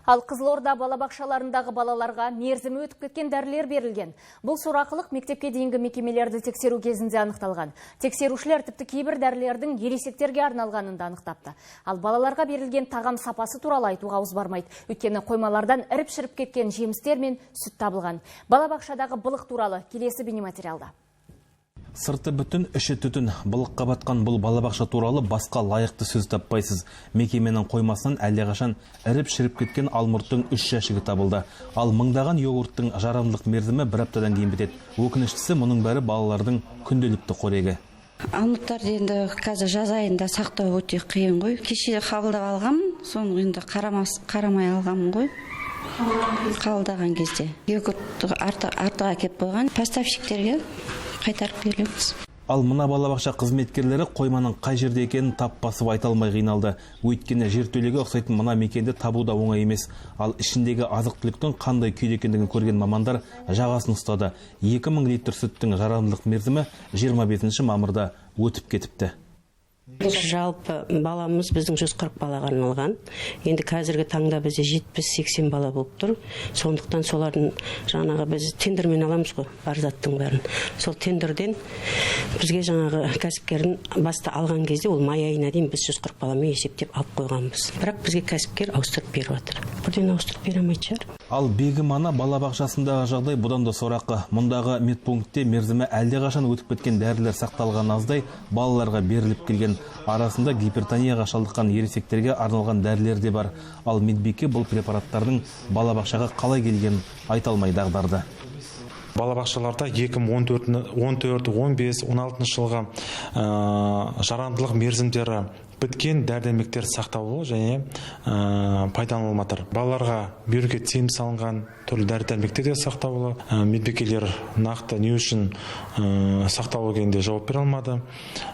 Ал Қызылорда балабақшаларындағы балаларға мерзімі өтіп кеткен дәрілер берілген. Бұл сорақылық мектепке дейінгі мекемелерді тексеру кезінде анықталған. Тексерушілер тіпті кейбір дәрілердің ересектерге арналғанын да анықтапты. Ал балаларға берілген тағам сапасы туралы айтуға ауыз бармайды. Өйткені қоймалардан іріп-шіріп кеткен жемістер мен сүт табылған. Балабақшадағы былық туралы келесі бейнематериалда. Сырты бүтін, іші түтін. Былыққа батқан бұл балабақша туралы басқа лайықты сөз таппайсыз. Мекеменің қоймасынан әлдеқашан іріп-шіріп кеткен алмұрттың 3 жәшігі табылды. Ал мыңдаған йогурттың жарамдылық мерзімі бір аптадан кейін бітеді. Өкініштісі, мұның бәрі балалардың күнделікті қорегі. Алмұрттарды енді қазір жаз айында сақтау өте қиын ғой. Кеше қабылдап алғам, соны енді қарамай алғам ғой. Қабылдаған кезде йогуртты артық әкеп қойған поставщиктерге қайтарып береміз. Ал мына балабақша қызметкерлері қойманың қай жерде екенін тап басып айта алмай қиналды. Өйткені жертөлеге ұқсайтын мына мекенді табу да оңай емес. Ал ішіндегі азық-түліктің қандай күйде екендігін көрген мамандар жағасын ұстады. 2000 литр сүттің жарамдылық мерзімі 25 мамырда өтіп кетіпті. Жалпы баламыз біздің 140 балаға арналған. Енді қазіргі таңда бізде 70-80 бала болып тұр. Сондықтан солардың жаңағы біз тендермен аламыз ғой, бар заттың бәрін. Сол тендерден бізге жаңағы кәсіпкердің баста алған кезде ол май айына дейін біз 140 баламен есептеп алып қойғанбыз. Бірақ бізге кәсіпкер ауыстырып беріп жатыр. Бірден ауыстырып бере алмайтын шығар. Ал Бегім ана балабақшасындағы жағдай бұдан да сорақы. Мұндағы медпунктте мерзімі әлдеқашан өтіп кеткен дәрілер сақталған аздай балаларға беріліп келген. Арасында гипертонияға шалдыққан ересектерге арналған дәрілер де бар. Ал медбике бұл препараттардың балабақшаға қалай келгенін айта алмай дағдарды. Балабақшаларда 2014, 15, 16 жылға жарамдылық мерзімдері біткен дәрі-дәрмектер сақталуы және пайдаланылматыр. Балаларға беруге тыйым салынған түрлі дәрі-дәрмектер де сақталуы. Медбикелер нақты не үшін сақталуы екеніне жауап бере алмады.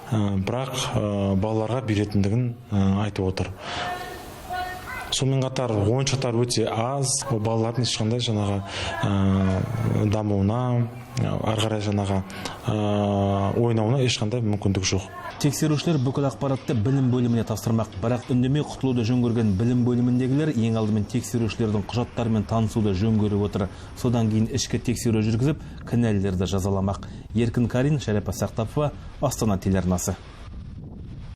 Бірақ балаларға беретіндігін айтып отыр. Сонымен қатар ойыншықтар өте аз, балалардың ешқандай жаңағы дамуына, ары қарай жаңағы ойнауына ешқандай мүмкіндік жоқ. Тексерушілер бүкіл ақпаратты білім бөліміне тапсырмақ. Бірақ үндемей құтылуды жөн көрген білім бөліміндегілер ең алдымен тексерушілердің құжаттарымен танысуды жөн көріп отыр. Содан кейін ішкі тексеру жүргізіп, кінәлілерді жазаламақ. Еркін Карин, Шәрепа Сақтапова, Астана телеарнасы.